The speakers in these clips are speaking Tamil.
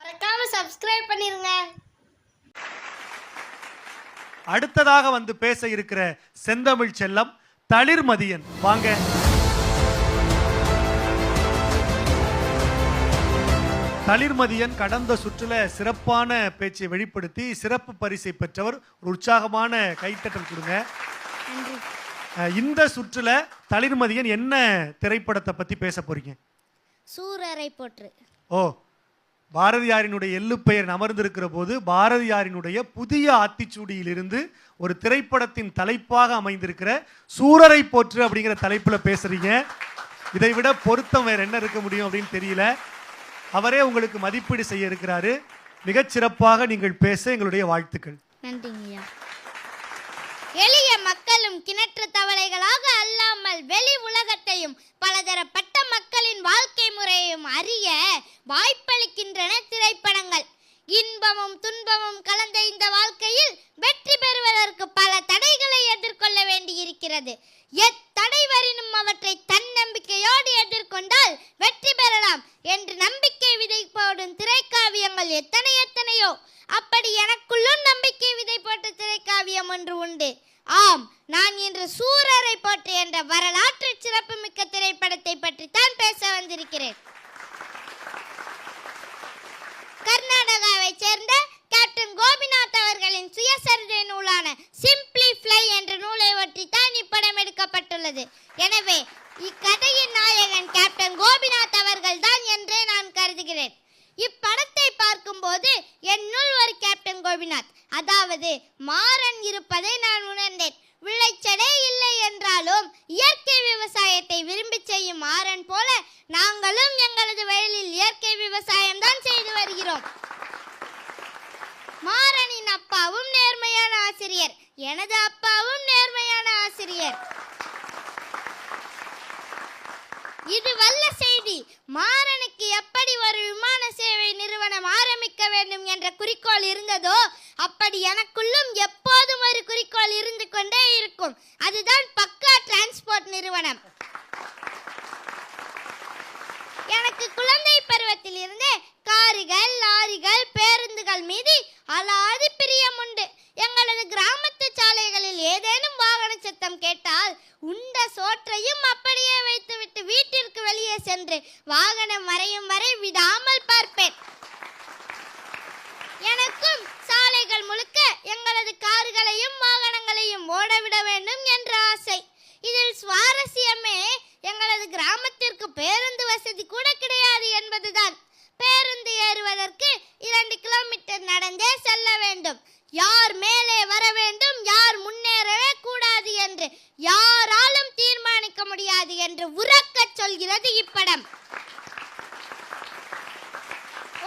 மறக்காம சப்ஸ்கிரைப் பண்ணிருங்க. அடுத்ததாக வந்து பேச இருக்கிற செந்தமிழ் செல்லம் தளிர்மதியன், வாங்க. தளிர்மதியன் கடந்த சுற்றுல சிறப்பான பேச்சை வெளிப்படுத்தி சிறப்பு பரிசை பெற்றவர். ஒரு உற்சாகமான கைத்தட்டல் கொடுங்க. இந்த சுற்றுல தளிர்மதியன் என்ன திரைப்படத்தை பத்தி பேச போறீங்க? சூரரை போற்று. ஓ, பாரதியாரினுடைய எள்ளுப்பெயர் அமர்ந்திருக்கிற போது பாரதியாரினுடைய புதிய ஆத்திச்சூடியிலிருந்து ஒரு திரைப்படத்தின் தலைப்பாக அமைந்திருக்கிற சூரரை போற்று அப்படிங்கிற தலைப்புல பேசுறீங்க. இதை விட பொருத்தம் வேற என்ன இருக்க முடியும் அப்படின்னு தெரியல. அவரே உங்களுக்கு மதிப்பீடு செய்ய இருக்கிறாரு. மிகச் சிறப்பாக நீங்கள் பேச எங்களுடைய வாழ்த்துக்கள். நன்றிங்கய்யா. எளிய மக்களும் கிணற்று தவளைகளாக அல்லாமல் வெளி உலகத்தையும் பலதரப்பட்ட மக்களின் வாழ்க்கை முறையையும் அறிய வாய்ப்பளிக்கின்றன திரைப்படங்கள். இன்பமும் துன்பமும் கலந்த இந்த வாழ்க்கையில் வெற்றி பெறுவதற்கு பல தடைகளை எதிர்கொள்ள வேண்டியிருக்கிறது. எத்தடை வரினும் அவற்றை தன்னம்பிக்கையோடு எதிர்கொண்டால் வெற்றி பெறலாம் என்று நம்பிக்கை விதை போடும் திரைக்காவியங்கள் எத்தனையோ. அப்படி எனக்குள்ளும் நம்பிக்கை விதை போட்ட திரைக்காவியம் ஒன்று உண்டு. ஆம், நான் இன்று சூரரை போற்று என்ற வரலாற்று சிறப்புமிக்க திரைப்படத்தை பற்றி தான் பேச வந்திருக்கிறேன். கர்நாடகாவை சேர்ந்த கேப்டன் கோபிநாத் அவர்களின் சுயசரிதை நூலான சிம்பிளி ஃப்ளை என்ற நூலை ஒட்டி தான் இப்படம் எடுக்கப்பட்டுள்ளது. எனவே இக்கதையின் நாயகன் கேப்டன் கோபிநாத் அவர்கள் தான் என்றே நான் கருதுகிறேன். இப்படத்தை பார்க்கும்போது என்னுள் ஒரு கேப்டன் கோபிநாத், அதாவது மாறன் இருப்பதை நான் உணர்ந்தேன். விளைச்சலே இல்லை என்றாலும் இயற்கை விவசாயத்தை விரும்பி செய்யும் மாறன் போல நாங்களும் எங்களது வயலில் இயற்கை விவசாயம் தான் செய்து வருகிறோம். மாறனின் அப்பாவும் நேர்மையான ஆசிரியர், எனது அப்பாவும் நேர்மையான ஆசிரியர். இது வல்ல செய்தி. மாறனுக்கு எப்படி ஒரு விமான சேவை நிறுவனம் ஆரம்பிக்க வேண்டும் என்ற குறிக்கோள் இருந்ததோ அப்படி எனக்குள்ளும் எப்போதும் ஒரு குறிக்கோள் இருந்து கொண்டே இருக்கும். அதுதான் பக்கா டிரான்ஸ்போர்ட் நிறுவனம். எனக்கு குழந்தை பருவத்தில் இருந்தே கார்கள், லாரிகள், பேருந்துகள் மீது அலாதி பிரியம் உண்டு. எங்களது கிராமத்து சாலைகளில் ஏதேனும் வாகன சத்தம் கேட்டால் உண்ட சோற்றையும் அப்படியே வைத்துவிட்டு வீட்டிற்கு வெளியே சென்று வாகனம் மறையும் வரை விடாமல் பார்ப்பேன். எனக்கும் சாலைகள் முழுக்க எங்களது கார்களையும் வாகனங்களையும் ஓடவிட வேண்டும் என்ற ஆசை. இதில் சுவாரஸ்யமே எங்களது கிராமத்திற்கு பேருந்து வசதி கூட கிடையாது என்பதுதான். பேருந்து ஏறுவதற்கு 2 கிலோமீட்டர் நடந்தே செல்ல வேண்டும். யார் மேலே வர வேண்டும், யார் முன்னேறவே கூடாது என்று யாராலும் தீர்மானிக்க முடியாது என்று உரக்கச் சொல்கிறது இப்படம்.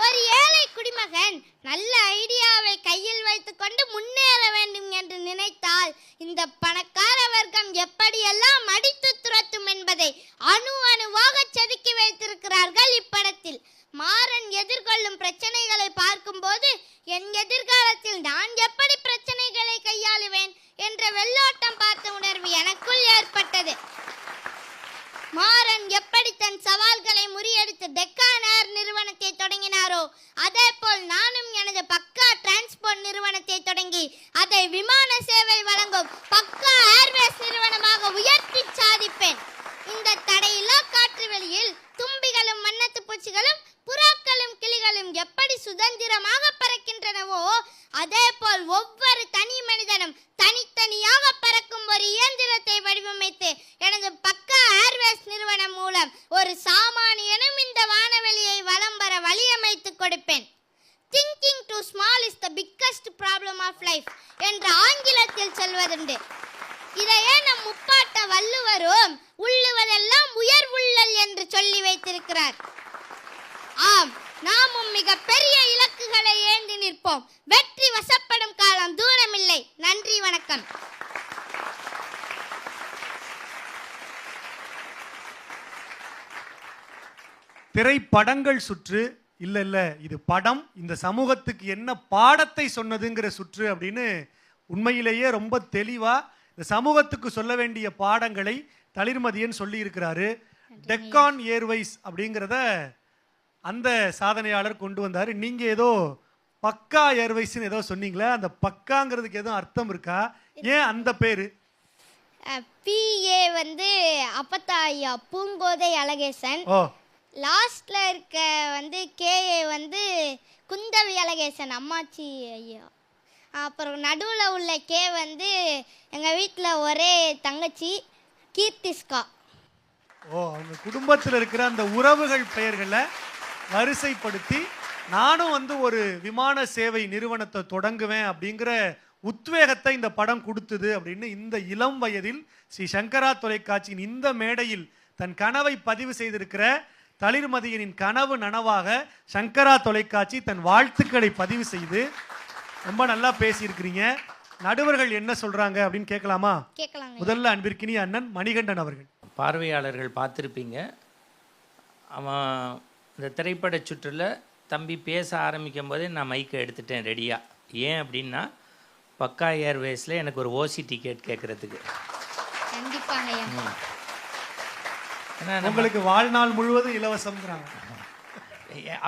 ஒரு ஏழை குடிமகன் நல்ல ஐடியாவை கையில் வைத்துக்கொண்டு முன்னேற வேண்டும் என்று நினைத்தால் இந்த பணக்கார வர்க்கம் எப்படியெல்லாம் அடித்து துரத்தும் என்பதை அணுவாக செதுக்கி வைத்திருக்கிறார்கள் இப்படத்தில். மாறன் எதிர்கொள்ளும் பிரச்சனைகளை பார்க்கும்போது என் எதிர்காலத்தில் நான் எப்படி பிரச்சனைகளை கையாளுவேன் என்ற வெள்ளோட்டம் பார்த்த உணர்வு எனக்குள் ஏற்பட்டது. மாறன் எப்படி தன் சவால்களை முறியடித்து டெக்கான் ஏர் நிறுவனத்தை தொடங்கினாரோ அதே போல் நானும் எனது பக்கா டிரான்ஸ்போர்ட் நிறுவனத்தை தொடங்கி அதை விமான சேவை வழங்கும் பக்கா ஏர்வேஸ் நிறுவனமாக உயர்த்தி சாதிப்பேன். இந்த தடையில்லா காற்று வெளியில் தும்பிகளும் வண்ணத்து பூச்சிகளும் புறாக்களும் கிளிகளும் எப்படி சுதந்திரமாக பறக்கின்றனவோ அதே போல் ஒவ்வொரு தனி மனிதனும் தனித்தனியாக பறக்கும் ஒரு இயந்திரத்தை வடிவமைத்து எனது பக்கா ஏர்வேஸ் நிறுவனம் மூலம் ஒரு சாமானியனும் இந்த வானவெளியை வலம் வர வழியமைத்து கொடுப்பேன். Thinking to small is the biggest problem of life என்று ஆங்கிலத்தில் சொல்வதுண்டு. இதையே நம் முப்பாட்ட வள்ளுவரும் உள்ளுவதெல்லாம் உயர் உள்ளல் என்று சொல்லி வைத்திருக்கிறார். ஆம், நாமும் மிக பெரிய இலக்குகளை ஏந்தி நிற்போம். வெற்றி வசப்படும் காலம் தூரமில்லை. நன்றி, வணக்கம். திரைப்படங்கள் சுற்று இல்ல, இது படம். இந்த சமூகத்துக்கு என்ன பாடத்தை சொன்னதுங்கிற சுற்று அப்படின்னு உண்மையிலேயே ரொம்ப தெளிவா இந்த சமூகத்துக்கு சொல்ல வேண்டிய பாடங்களை தளிர்மதியன் சொல்லி இருக்கிறாரு. டெக்கான் ஏர்வைஸ் அப்படிங்கிறத அந்த சாதனையாளர் கொண்டு வந்தார். நீங்க ஏதோ பக்கா ஏர்வைஸ்ன்னு ஏதோ சொன்னீங்களே, அந்த பக்காங்கிறதுக்கு எதுவும் அர்த்தம் இருக்கா? ஏன் அந்த பேரு? பிஏ வந்து அப்பத்தா ஐயா பூங்கோதை அழகேசன், ஓ, லாஸ்ட்ல இருக்க வந்து கேஏ வந்து குந்தவி அழகேசன் அம்மாச்சி ஐயா, அப்புறம் நடுவில் உள்ள கே வந்து எங்கள் வீட்டில் ஒரே தங்கச்சி கீர்த்திஸ்கா. ஓ, அவங்க குடும்பத்தில் இருக்கிற அந்த உறவுகள் பெயர்களை வரிசைப்படுத்தி நானும் வந்து ஒரு விமான சேவை நிறுவனத்தை தொடங்குவேன் அப்படிங்கிற உத்வேகத்தை இந்த படம் கொடுத்தது அப்படின்னு இந்த இளம் வயதில் ஸ்ரீ சங்கரா தொலைக்காட்சியின் இந்த மேடையில் தன் கனவை பதிவு செய்திருக்கிற தளிர்மதியனின் கனவு நனவாக சங்கரா தொலைக்காட்சி தன் வாழ்த்துக்களை பதிவு செய்து ரொம்ப நல்லா பேசியிருக்கிறீங்க. நடுவர்கள் என்ன சொல்றாங்க அப்படின்னு கேட்கலாமா? கேட்கலாங்க. முதல்ல அன்பிற்கினி அண்ணன் மணிகண்டன் அவர்கள். பார்வையாளர்கள் பார்த்துருப்பீங்க, அவன் இந்த திரைப்பட சுற்றில் தம்பி பேச ஆரம்பிக்கும் போதே நான் மைக்கை எடுத்துட்டேன் ரெடியாக. ஏன் அப்படின்னா பக்கா ஏர்வேஸில் எனக்கு ஒரு ஓசி டிக்கெட் கேட்குறதுக்கு. கண்டிப்பாங்க. ஏன்னா உங்களுக்கு வாழ்நாள் முழுவதும் இலவசம்ங்கிறாங்க.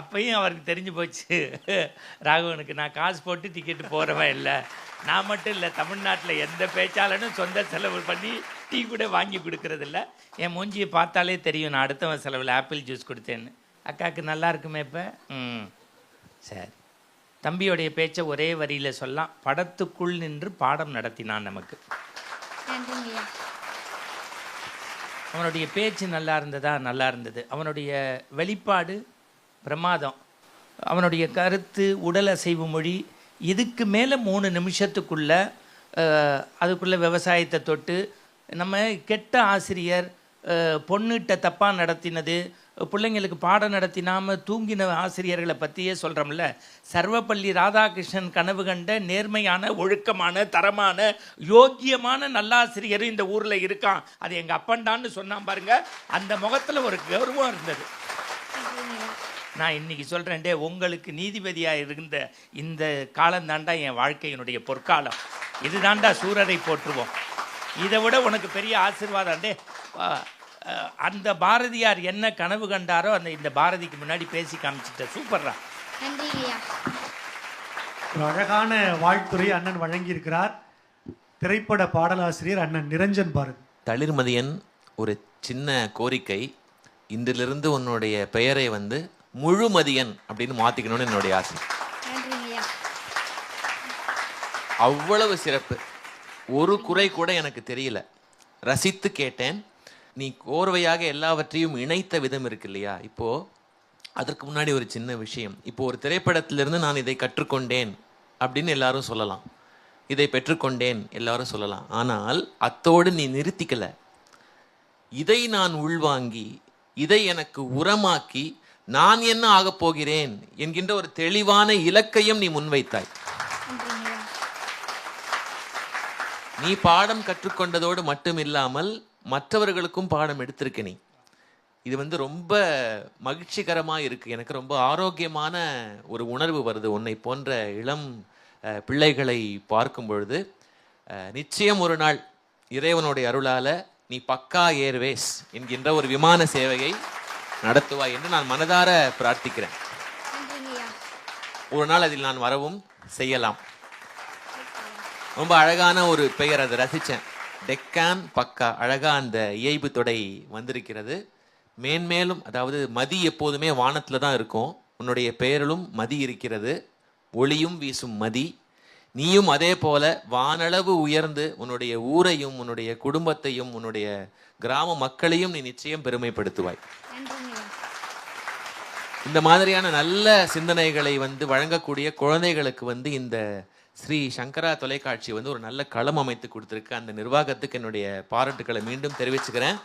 அப்பையும் அவருக்கு தெரிஞ்சு போச்சு, ராகவனுக்கு நான் காசு போட்டு டிக்கெட்டு போகிறவன் இல்லை. நான் மட்டும் இல்லை, தமிழ்நாட்டில் எந்த பேச்சாளனும் சொந்த செலவு பண்ணி டீ கூட வாங்கி கொடுக்கறதில்ல. என் மூஞ்சியை பார்த்தாலே தெரியும் நான் அடுத்தவன் செலவில் ஆப்பிள் ஜூஸ் கொடுத்தேன்னு. அக்காவுக்கு நல்லா இருக்குமே இப்போ? சரி, தம்பியோடைய பேச்சை ஒரே வரியில் சொல்லலாம், படத்துக்குள் நின்று பாடம் நடத்தினான் நமக்கு. அவனுடைய பேச்சு நல்லா இருந்ததா? நல்லா இருந்தது. அவனுடைய வெளிப்பாடு பிரமாதம். அவனுடைய கருத்து, உடல் அசைவு மொழி, இதுக்கு மேலே 3 நிமிஷத்துக்குள்ளே அதுக்குள்ளே விவசாயத்தை தொட்டு நம்ம கெட்ட ஆசிரியர், பொண்ணுகிட்ட தப்பாக நடத்தினது, பிள்ளைங்களுக்கு பாடம் நடத்தினாமல் தூங்கின ஆசிரியர்களை பற்றியே சொல்கிறோம்ல. சர்வப்பள்ளி ராதாகிருஷ்ணன் கனவு கண்ட நேர்மையான, ஒழுக்கமான, தரமான, யோக்கியமான நல்லாசிரியர் இந்த ஊரில் இருக்கான், அது எங்கள் அப்பன்டான்னு சொன்னான் பாருங்க. அந்த முகத்தில் ஒரு கௌரவம் இருந்தது. நான் இன்னைக்கு சொல்கிறேன்டே, உங்களுக்கு நீதிபதியாக இருந்த இந்த காலந்தாண்டா என் வாழ்க்கையினுடைய பொற்காலம். இது தாண்டா சூரரை போற்றுவோம். இதை விட உனக்கு பெரிய ஆசீர்வாதம்டே. அந்த பாரதியார் என்ன கனவு கண்டாரோ அந்த இந்த பாரதிக்கு முன்னாடி பேசி காமிச்சிட்ட. சூப்பர்ரா. ஒரு அழகான வாழ்த்துறை அண்ணன் வழங்கியிருக்கிறார். திரைப்பட பாடலாசிரியர் அண்ணன் நிரஞ்சன் பாரதி. தளிர்மதியன், ஒரு சின்ன கோரிக்கை, இன்றிலிருந்து உன்னுடைய பெயரை வந்து முழுமதியன் அப்படின்னு மாத்திக்கணும்னு என்னுடைய ஆசை. அவ்வளவு சிறப்பு, ஒரு குறை கூட எனக்கு தெரியல. ரசித்து கேட்டேன். நீ கோர்வையாக எல்லாவற்றையும் இணைத்த விதம் இருக்கு இல்லையா? இப்போ அதற்கு முன்னாடி ஒரு சின்ன விஷயம். இப்போ ஒரு திரைப்படத்திலிருந்து நான் இதை கற்றுக்கொண்டேன் அப்படின்னு எல்லாரும் சொல்லலாம், இதை பெற்றுக்கொண்டேன் எல்லாரும் சொல்லலாம். ஆனால் அத்தோடு நீ நிறுத்திக்கல. இதை நான் உள்வாங்கி, இதை எனக்கு உரமாக்கி, நான் என்ன ஆகப் போகிறேன் என்கின்ற ஒரு தெளிவான இலக்கையும் நீ முன்வைத்தாய். நீ பாடம் கற்றுக்கொண்டதோடு மட்டும் இல்லாமல் மற்றவர்களுக்கும் பாடம் எடுத்திருக்க. நீ இது வந்து ரொம்ப மகிழ்ச்சிகரமாக இருக்கு. எனக்கு ரொம்ப ஆரோக்கியமான ஒரு உணர்வு வருது உன்னை போன்ற இளம் பிள்ளைகளை பார்க்கும் பொழுது. நிச்சயம் ஒரு நாள் இறைவனுடைய அருளால நீ பக்கா ஏர்வேஸ் என்கின்ற ஒரு விமான சேவையை நடத்துவாய் என்று நான் மனதார பிரார்த்திக்கிறேன். ஒரு நாள் அதில் நான் வரவும் செய்யலாம். ரொம்ப அழகான ஒரு பெயர், அதை ரசித்தேன். டெக்கான் பக்கா, அழகா அந்த இயைபு தொடை வந்திருக்கிறது. மேன்மேலும், அதாவது மதி எப்போதுமே வானத்தில் தான் இருக்கும். உன்னுடைய பெயரிலும் மதி இருக்கிறது, ஒளியும் வீசும் மதி. நீயும் அதே போல வானளவு உயர்ந்து உன்னுடைய ஊரையும் உன்னுடைய குடும்பத்தையும் உன்னுடைய கிராம மக்களையும் நீ நிச்சயம் பெருமைப்படுத்துவாய். இந்த மாதிரியான நல்ல சிந்தனைகளை வந்து வழங்கக்கூடிய குழந்தைகளுக்கு வந்து இந்த ஸ்ரீ சங்கரா தொலைக்காட்சி வந்து ஒரு நல்ல களம் அமைத்து கொடுத்துருக்கு. அந்த நிர்வாகத்துக்கு என்னுடைய பாராட்டுக்களை மீண்டும் தெரிவிச்சுக்கிறேன்.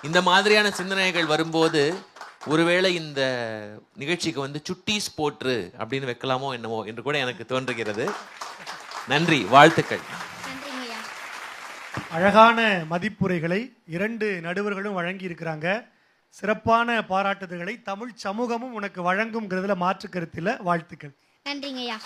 இந்த மாதிரியான சிந்தனைகள் வரும்போது ஒருவேளை இந்த நிகழ்ச்சிக்கு வந்து சுட்டீஸ் போற்று அப்படின்னு வைக்கலாமோ என்னவோ என்று கூட எனக்கு தோன்றுகிறது. நன்றி, வாழ்த்துக்கள். அழகான மதிப்புரைகளை 2 நடுவர்களும் வழங்கி இருக்கிறாங்க. சிறப்பான பாராட்டுதல்களை தமிழ் சமூகமும் உனக்கு வழங்கும்ங்கிறதுல மாற்று கருத்தில் வாழ்த்துக்கள். நன்றிங்கய்யா.